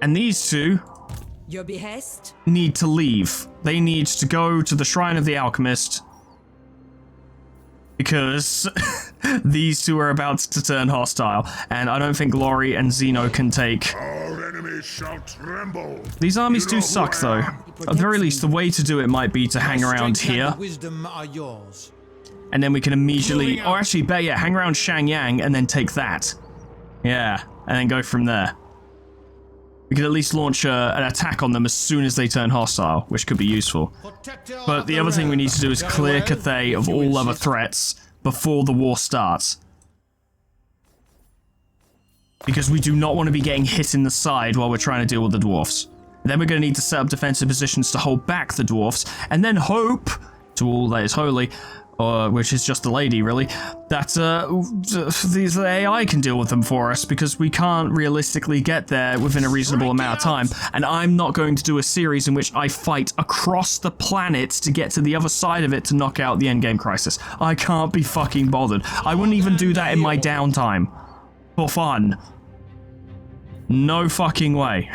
[SPEAKER 2] And these two
[SPEAKER 4] Your behest?
[SPEAKER 2] need to leave. They need to go to the Shrine of the Alchemist because these two are about to turn hostile, and I don't think Laurie and Zeno can take.
[SPEAKER 3] Our enemies shall tremble.
[SPEAKER 2] These armies do suck, though. At the very least, the way to do it might be to hang around
[SPEAKER 1] Strength
[SPEAKER 2] here,
[SPEAKER 1] and wisdom are yours.
[SPEAKER 2] and then we can immediately, or actually, better yet, hang around Shangyang and then take that. Yeah, and then go from there. We could at least launch an attack on them as soon as they turn hostile, which could be useful.
[SPEAKER 1] Protector
[SPEAKER 2] But
[SPEAKER 1] of
[SPEAKER 2] the other thing we
[SPEAKER 1] realm.
[SPEAKER 2] need to do is
[SPEAKER 1] Very
[SPEAKER 2] clear
[SPEAKER 1] well,
[SPEAKER 2] Cathay
[SPEAKER 1] if
[SPEAKER 2] of
[SPEAKER 1] you
[SPEAKER 2] all other
[SPEAKER 1] insist.
[SPEAKER 2] threats before the war starts. Because we do not want to be getting hit in the side while we're trying to deal with the dwarfs. Then we're going to need to set up defensive positions to hold back the dwarfs, and then hope, to all that is holy, which is just the lady, really, that the AI can deal with them for us, because we can't realistically get there within a reasonable amount of time, and I'm not going to do a series in which I fight across the planet to get to the other side of it to knock out the endgame crisis. I can't be fucking bothered. I wouldn't even do that in my downtime. For fun. No fucking way.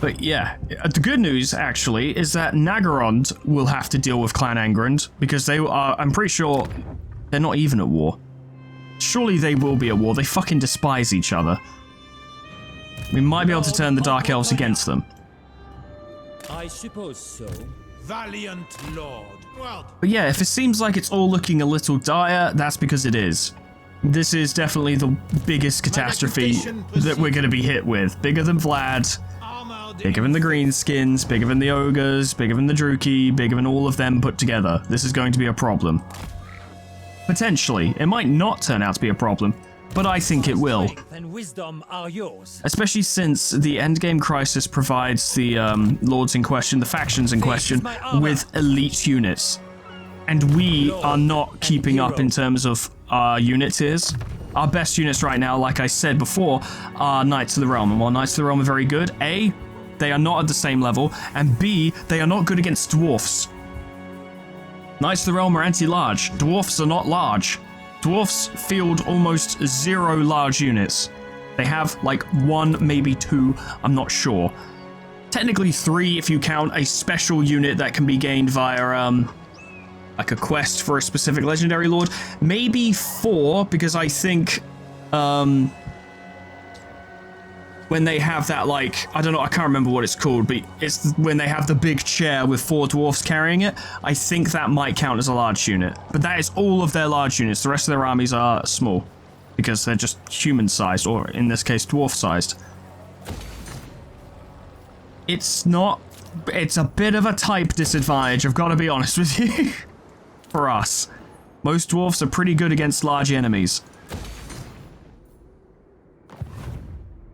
[SPEAKER 2] But yeah, the good news actually is that Nagarond will have to deal with Clan Angrand because they are, I'm pretty sure they're not even at war. Surely they will be at war. They fucking despise each other. We might be able to turn the Dark Elves against them.
[SPEAKER 6] I suppose so.
[SPEAKER 1] Valiant Lord. Well,
[SPEAKER 2] But yeah, if it seems like it's all looking a little dire, that's because it is. This is definitely the biggest catastrophe that we're going to be hit with. Bigger than Vlad, bigger than the Greenskins, bigger than the Ogres, bigger than the Druki, bigger than all of them put together. This is going to be a problem. Potentially. It might not turn out to be a problem, but I think it will.
[SPEAKER 6] Strength and wisdom are yours.
[SPEAKER 2] Especially since the endgame crisis provides the lords in question, the factions in question, with elite units. And we are not keeping up in terms of our unit tiers. Our best units right now, like I said before, are Knights of the Realm. And while Knights of the Realm are very good, A, they are not at the same level, and B, they are not good against Dwarfs. Knights of the Realm are anti-large. Dwarfs are not large. Dwarfs field almost 0 large units. They have like 1, maybe 2, I'm not sure. Technically 3 if you count a special unit that can be gained via like a quest for a specific legendary lord. Maybe 4 because I think when they have that, like, I don't know, I can't remember what it's called, but it's when they have the big chair with 4 dwarfs carrying it. I think that might count as a large unit. But that is all of their large units. The rest of their armies are small because they're just human-sized, or in this case, dwarf-sized. It's a bit of a type disadvantage, I've got to be honest with you. For us. Most dwarfs are pretty good against large enemies.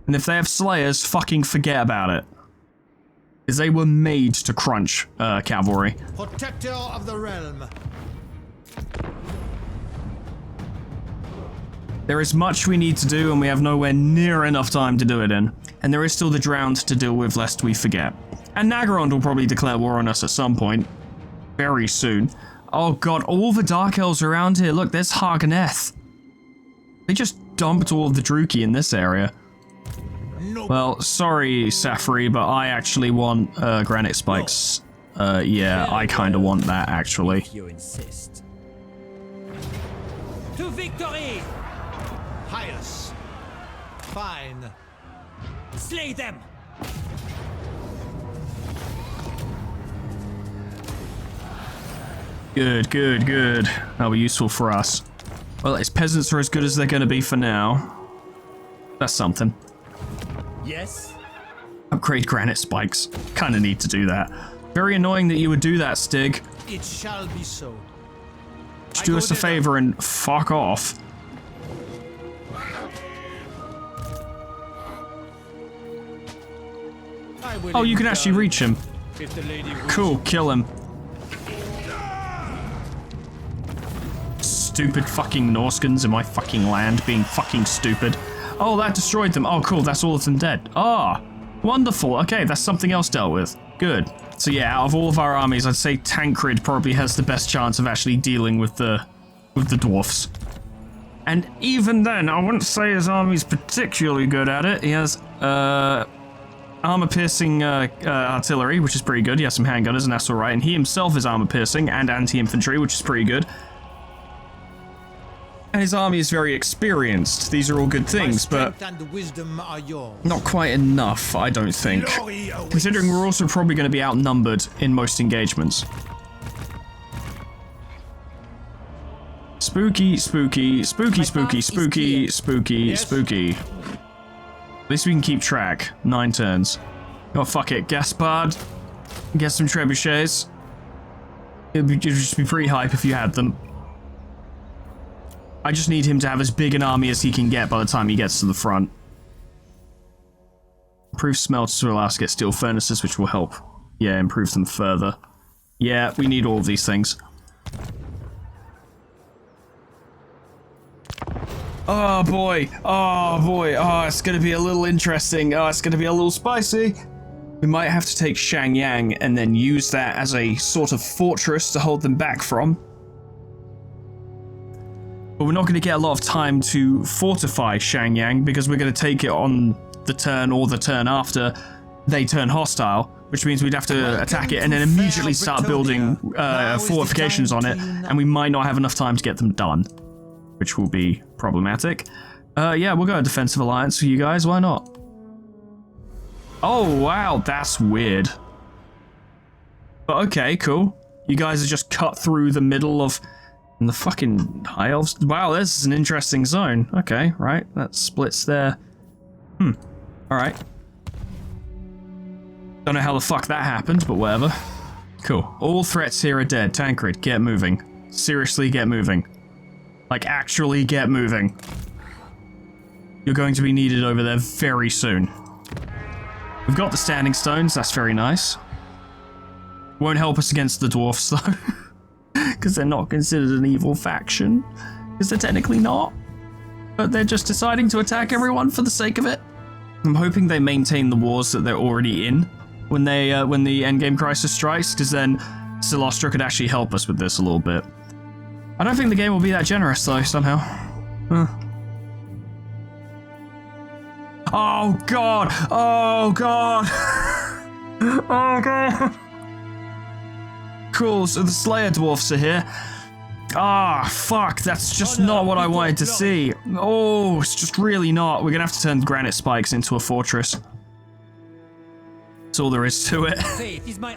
[SPEAKER 2] And if they have slayers, fucking forget about it. Because they were made to crunch cavalry.
[SPEAKER 1] protector of the realm.
[SPEAKER 2] There is much we need to do, and we have nowhere near enough time to do it in. And there is still the Drowned to deal with, lest we forget. And Nagarond will probably declare war on us at some point. Very soon. Oh god, all the Dark Elves around here. Look, there's Harganeth. They just dumped all of the Druki in this area. Well, sorry, Safri, but I actually want granite spikes. Yeah, I kind of want that, actually.
[SPEAKER 6] If you insist. To victory!
[SPEAKER 1] Pious. Fine.
[SPEAKER 6] Slay them!
[SPEAKER 2] Good, good, good. That'll be useful for us. Well, its peasants are as good as they're going to be for now. That's something.
[SPEAKER 6] Yes?
[SPEAKER 2] Upgrade granite spikes. Kind of need to do that. Very annoying that you would do that, Stig.
[SPEAKER 1] It shall be so.
[SPEAKER 2] Just do us a favor and fuck off. Oh, you can actually reach him. Cool, kill him. Stupid fucking Norskins in my fucking land being fucking stupid. Oh, that destroyed them. Oh, cool, that's all of them dead. Ah, wonderful. Okay, that's something else dealt with. Good. So yeah, out of all of our armies, I'd say Tancred probably has the best chance of actually dealing with the dwarfs. And even then, I wouldn't say his army's particularly good at it. He has armor-piercing artillery, which is pretty good. He has some handgunners, and that's alright. And he himself is armor-piercing and anti-infantry, which is pretty good. And his army is very experienced. These are all good things, but
[SPEAKER 1] and wisdom are yours.
[SPEAKER 2] not quite enough, I don't think. Considering we're also probably going to be outnumbered in most engagements. Spooky, spooky, spooky, spooky, spooky, spooky, spooky. At least we can keep track. 9 turns. Oh, fuck it. Gaspard. Get some trebuchets. It'd just be pretty hype if you had them. I just need him to have as big an army as he can get by the time he gets to the front. Improve smelters to allow us to get steel furnaces, which will help. Yeah, improve them further. Yeah, we need all of these things. Oh boy, oh boy, oh it's gonna be a little interesting, oh it's gonna be a little spicy. We might have to take Shangyang and then use that as a sort of fortress to hold them back from. But we're not going to get a lot of time to fortify Shangyang because we're going to take it on the turn or the turn after they turn hostile, which means we'd have to attack it and then immediately start building fortifications on it, and we might not have enough time to get them done, which will be problematic. Yeah, we'll go a defensive alliance for you guys, why not? Oh, wow, that's weird. But okay, cool. You guys are just cut through the middle of the fucking high elves. Wow, this is an interesting zone. Okay, right, that splits there. Alright. Don't know how the fuck that happened, but whatever. Cool. All threats here are dead. Tancred, get moving. Seriously, get moving. Like, actually get moving. You're going to be needed over there very soon. We've got the standing stones, that's very nice. Won't help us against the dwarfs though. Because they're not considered an evil faction. Because they're technically not. But they're just deciding to attack everyone for the sake of it. I'm hoping they maintain the wars that they're already in when the endgame crisis strikes, because then Silostra could actually help us with this a little bit. I don't think the game will be that generous though, somehow. Oh god! Oh god! Oh god! Cool, so the Slayer Dwarfs are here. Ah, fuck, that's just not what I wanted to see. Oh, it's just really not. We're gonna have to turn granite spikes into a fortress. That's all there is to it.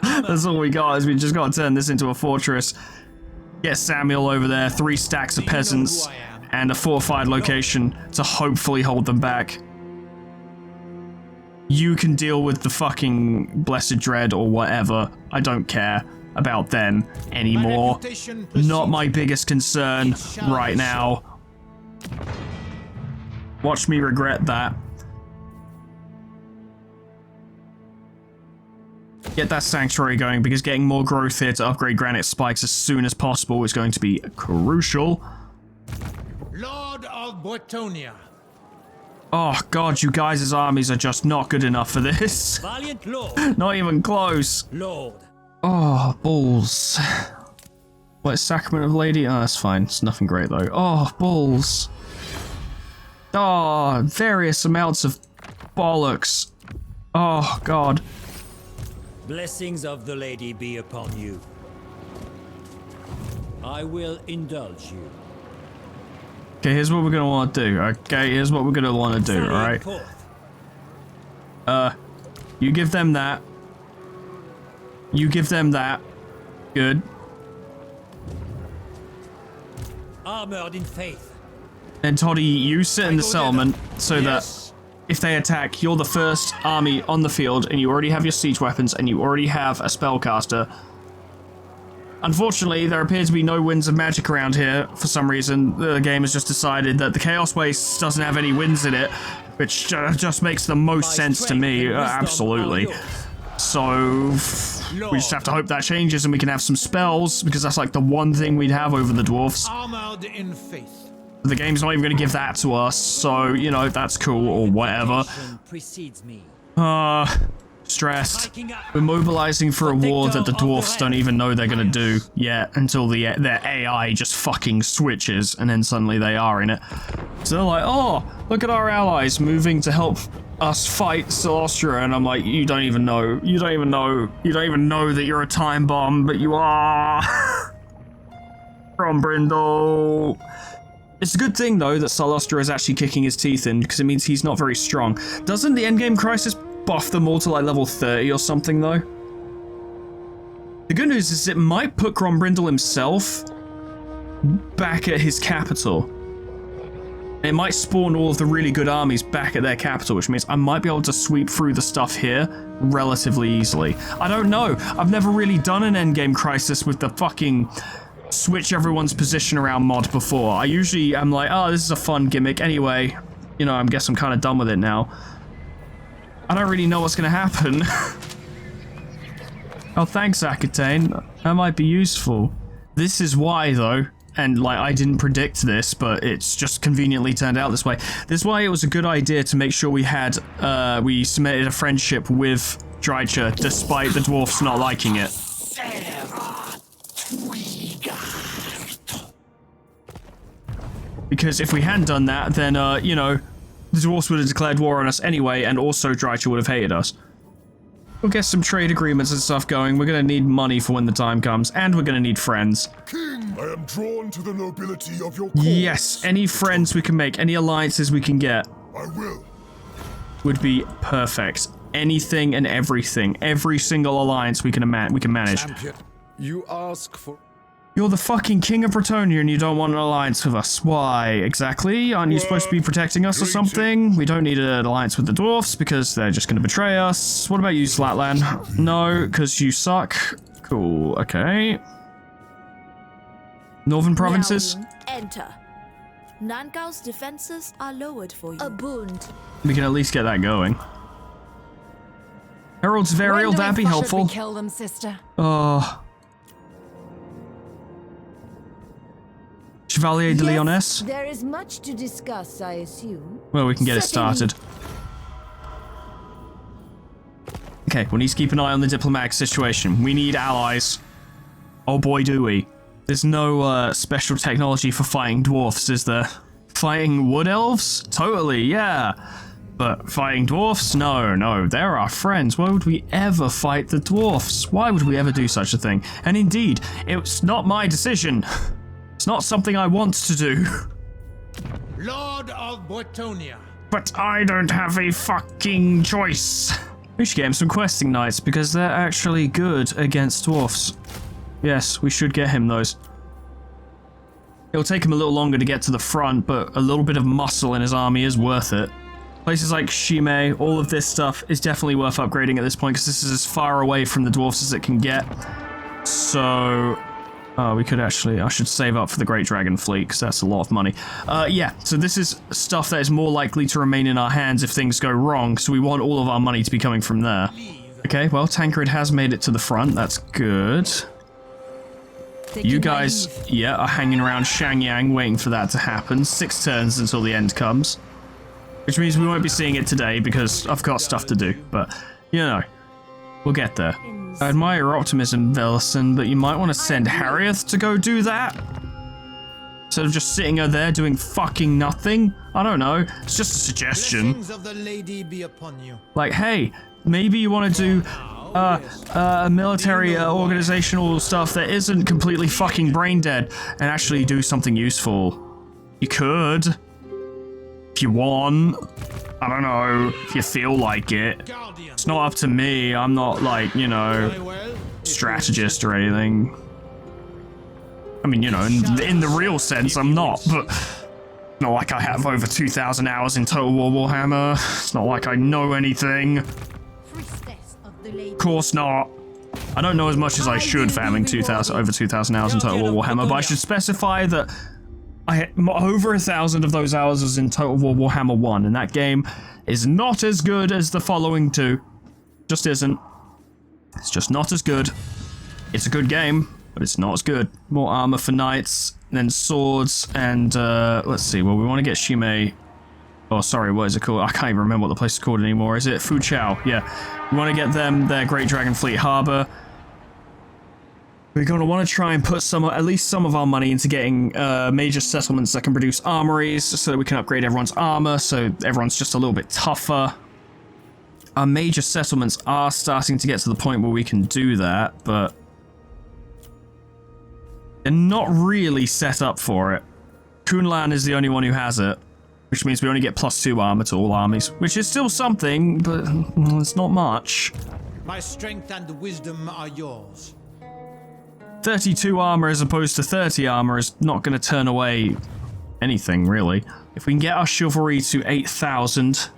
[SPEAKER 2] That's all we got, is we just gotta turn this into a fortress. Get Samuel over there, 3 stacks of peasants, and a fortified location to hopefully hold them back. You can deal with the fucking Blessed Dread or whatever. I don't care about them anymore. Not my biggest concern right now. Watch me regret that. Get that sanctuary going, because getting more growth here to upgrade granite spikes as soon as possible is going to be crucial.
[SPEAKER 1] Lord of Bretonia.
[SPEAKER 2] Oh god, you guys' armies are just not good enough for this.
[SPEAKER 6] Valiant Lord.
[SPEAKER 2] Not even close.
[SPEAKER 6] Lord.
[SPEAKER 2] Oh, balls. What, Sacrament of Lady? Oh, that's fine. It's nothing great, though. Oh, balls. Oh, various amounts of bollocks. Oh, God.
[SPEAKER 6] Blessings of the Lady be upon you. I will indulge you.
[SPEAKER 2] Okay, here's what we're going to want to do. Okay, here's what we're going to want to do, alright? You give them that. You give them that. Good.
[SPEAKER 6] Armored in faith.
[SPEAKER 2] And Toddy, you sit in the settlement so that if they attack, you're the first army on the field and you already have your siege weapons and you already have a spellcaster. Unfortunately, there appear to be no winds of magic around here for some reason. The game has just decided that the Chaos Waste doesn't have any winds in it, which just makes the most sense to me. Absolutely. So we just have to hope that changes and we can have some spells, because that's like the one thing we'd have over the dwarfs.
[SPEAKER 1] Armored in faith.
[SPEAKER 2] The game's not even going to give that to us, so, you know, that's cool or whatever.
[SPEAKER 6] Precedes me.
[SPEAKER 2] Stressed. We're mobilizing for a war that the dwarfs don't even know they're going to do yet, until their AI just fucking switches, and then suddenly they are in it. So they're like, oh, look at our allies moving to help us fight Silostra, and I'm like, you don't even know that you're a time bomb, but you are. From Brindle. It's a good thing, though, that Silostra is actually kicking his teeth in, because it means he's not very strong. Doesn't the endgame crisis buff them all to, like, level 30 or something, though? The good news is it might put Grombrindle himself back at his capital. It might spawn all of the really good armies back at their capital, which means I might be able to sweep through the stuff here relatively easily. I don't know. I've never really done an endgame crisis with the fucking switch everyone's position around mod before. I usually am like, oh, this is a fun gimmick. Anyway, you know, I guess I'm kind of done with it now. I don't really know what's going to happen. Oh, thanks, Akatane. That might be useful. This is why, though, and like I didn't predict this, but it's just conveniently turned out this way. This is why it was a good idea to make sure we had, we cemented a friendship with Drycha, despite the dwarfs not liking it. Because if we hadn't done that, then, you know, the dwarfs would have declared war on us anyway, and also Drycha would have hated us. We'll get some trade agreements and stuff going. We're gonna need money for when the time comes, and we're gonna need friends.
[SPEAKER 3] King, I am drawn to the nobility of your cause.
[SPEAKER 2] Yes, any friends we can make, any alliances we can get
[SPEAKER 3] I will.
[SPEAKER 2] would be perfect. Anything and everything. Every single alliance we can manage.
[SPEAKER 8] Champion, you ask for...
[SPEAKER 2] You're the fucking king of Bretonia and you don't want an alliance with us. Why, exactly? Aren't you supposed to be protecting us or something? We don't need an alliance with the Dwarfs because they're just going to betray us. What about you, Slatland? No, because you suck. Cool, okay. Northern provinces?
[SPEAKER 9] Enter. Nangao's defenses are lowered for you. A boon.
[SPEAKER 2] We can at least get that going. Herald's Varial, that'd be helpful.
[SPEAKER 5] Kill them, sister.
[SPEAKER 2] Oh. Chevalier de Lyonesse?
[SPEAKER 5] There is much to discuss, I assume.
[SPEAKER 2] Well, we can get it started. Okay, we need to keep an eye on the diplomatic situation. We need allies. Oh boy, do we. There's no special technology for fighting dwarfs, is there? Fighting wood elves? Totally, yeah. But fighting dwarfs? No, they're our friends. Why would we ever fight the dwarfs? Why would we ever do such a thing? And indeed, it's not my decision. It's not something I want to do.
[SPEAKER 1] Lord of Bretonia.
[SPEAKER 2] But I don't have a fucking choice. We should get him some questing knights because they're actually good against dwarfs. Yes, we should get him those. It'll take him a little longer to get to the front, but a little bit of muscle in his army is worth it. Places like Shime, all of this stuff is definitely worth upgrading at this point because this is as far away from the dwarfs as it can get. So... we could actually... I should save up for the Great Dragon Fleet because that's a lot of money. Yeah, so this is stuff that is more likely to remain in our hands if things go wrong, so we want all of our money to be coming from there. Okay, well, Tancred has made it to the front. That's good. You guys, yeah, are hanging around Shangyang waiting for that to happen. 6 turns until the end comes. Which means we won't be seeing it today because I've got stuff to do, but, you know, we'll get there. I admire your optimism, Velson, but you might want to send Harrieth to go do that? Instead of just sitting there doing fucking nothing? I don't know, it's just a suggestion.
[SPEAKER 1] Blessings of the lady be upon you.
[SPEAKER 2] Like, hey, maybe you want to do military organizational stuff that isn't completely fucking brain dead and actually do something useful. You could. If you want. I don't know, if you feel like it. It's not up to me. I'm not like, you know, strategist or anything. I mean, you know, in the real sense, I'm not, but not like I have over 2,000 hours in Total War Warhammer. It's not like I know anything. Of course not. I don't know as much as I should for having over 2,000 hours in Total War Warhammer, but I should specify that I had over 1,000 of those hours was in Total War Warhammer 1, and that game is not as good as the following two. Just isn't. It's just not as good. It's a good game, but it's not as good. More armor for knights, then swords, and let's see, well, we want to get Shime. Oh, sorry, what is it called? I can't even remember what the place is called anymore. Is it Fuchao? Yeah. We want to get them their Great Dragon Fleet Harbor. We're going to want to try and put at least some of our money into getting major settlements that can produce armories so that we can upgrade everyone's armor, so everyone's just a little bit tougher. Our major settlements are starting to get to the point where we can do that, but they're not really set up for it. Kunlan is the only one who has it, which means we only get +2 armor to all armies, which is still something, but well, it's not much.
[SPEAKER 1] My strength and wisdom are yours.
[SPEAKER 2] 32 armor as opposed to 30 armor is not going to turn away anything, really. If we can get our chivalry to 8,000,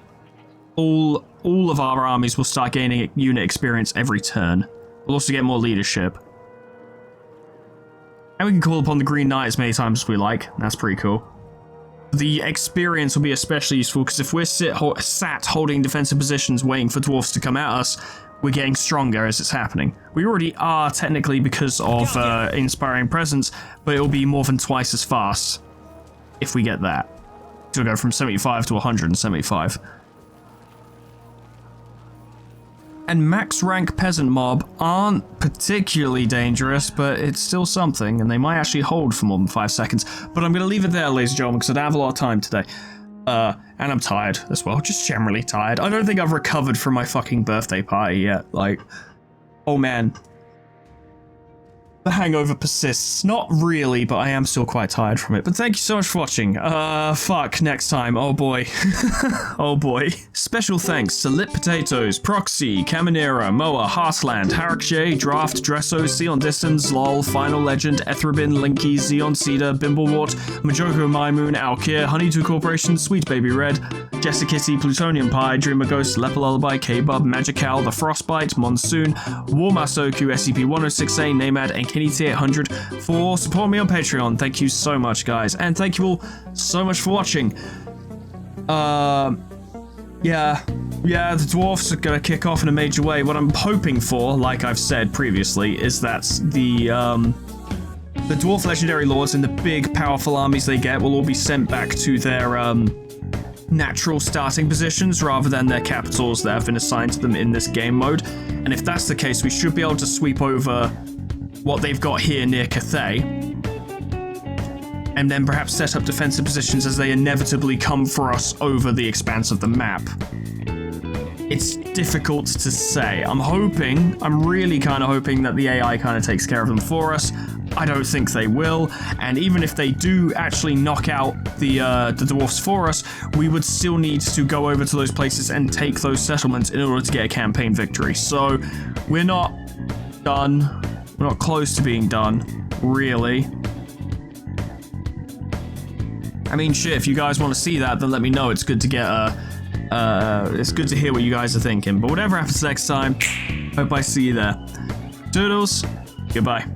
[SPEAKER 2] all of our armies will start gaining unit experience every turn. We'll also get more leadership. And we can call upon the Green Knight as many times as we like. That's pretty cool. The experience will be especially useful because if we're sat holding defensive positions waiting for dwarfs to come at us, we're getting stronger as it's happening. We already are technically because of Inspiring Presence, but it'll be more than twice as fast if we get that. So we'll go from 75 to 175. And max rank peasant mob aren't particularly dangerous, but it's still something, and they might actually hold for more than 5 seconds. But I'm going to leave it there, ladies and gentlemen, because I don't have a lot of time today. And I'm tired as well, just generally tired. I don't think I've recovered from my fucking birthday party yet. Like, oh man. The hangover persists. Not really, but I am still quite tired from it. But thank you so much for watching. Fuck, next time. Oh boy. Oh boy. Special thanks to Lit Potatoes, Proxy, Caminera, Moa, Heartland, Harak J, Draft, Dresso, Sion Distance, LOL, Final Legend, Ethrabin, Linky, Zeon Cedar, Bimblewort, Majoko Mymoon, Alkir, Honeydew Corporation, Sweet Baby Red, Jessicitty, Plutonium Pie, Dreamer Ghost, Lepilullaby, K-Bub, Magical, The Frostbite, Monsoon, Warmasoku, SCP-106A, Namad, and Kenny T800 for supporting me on Patreon. Thank you so much, guys, and thank you all so much for watching. Yeah, the Dwarfs are gonna kick off in a major way. What I'm hoping for, like I've said previously, is that the Dwarf Legendary Lords and the big, powerful armies they get will all be sent back to their, natural starting positions rather than their capitals that have been assigned to them in this game mode. And if that's the case, we should be able to sweep over what they've got here near Cathay, and then perhaps set up defensive positions as they inevitably come for us over the expanse of the map. It's difficult to say. I'm really kind of hoping that the AI kind of takes care of them for us. I don't think they will, and even if they do actually knock out the dwarfs for us, we would still need to go over to those places and take those settlements in order to get a campaign victory. So we're not done. We're not close to being done, really. I mean, shit, if you guys want to see that, then let me know. It's good to get it's good to hear what you guys are thinking. But whatever happens next time, hope I see you there. Toodles, goodbye.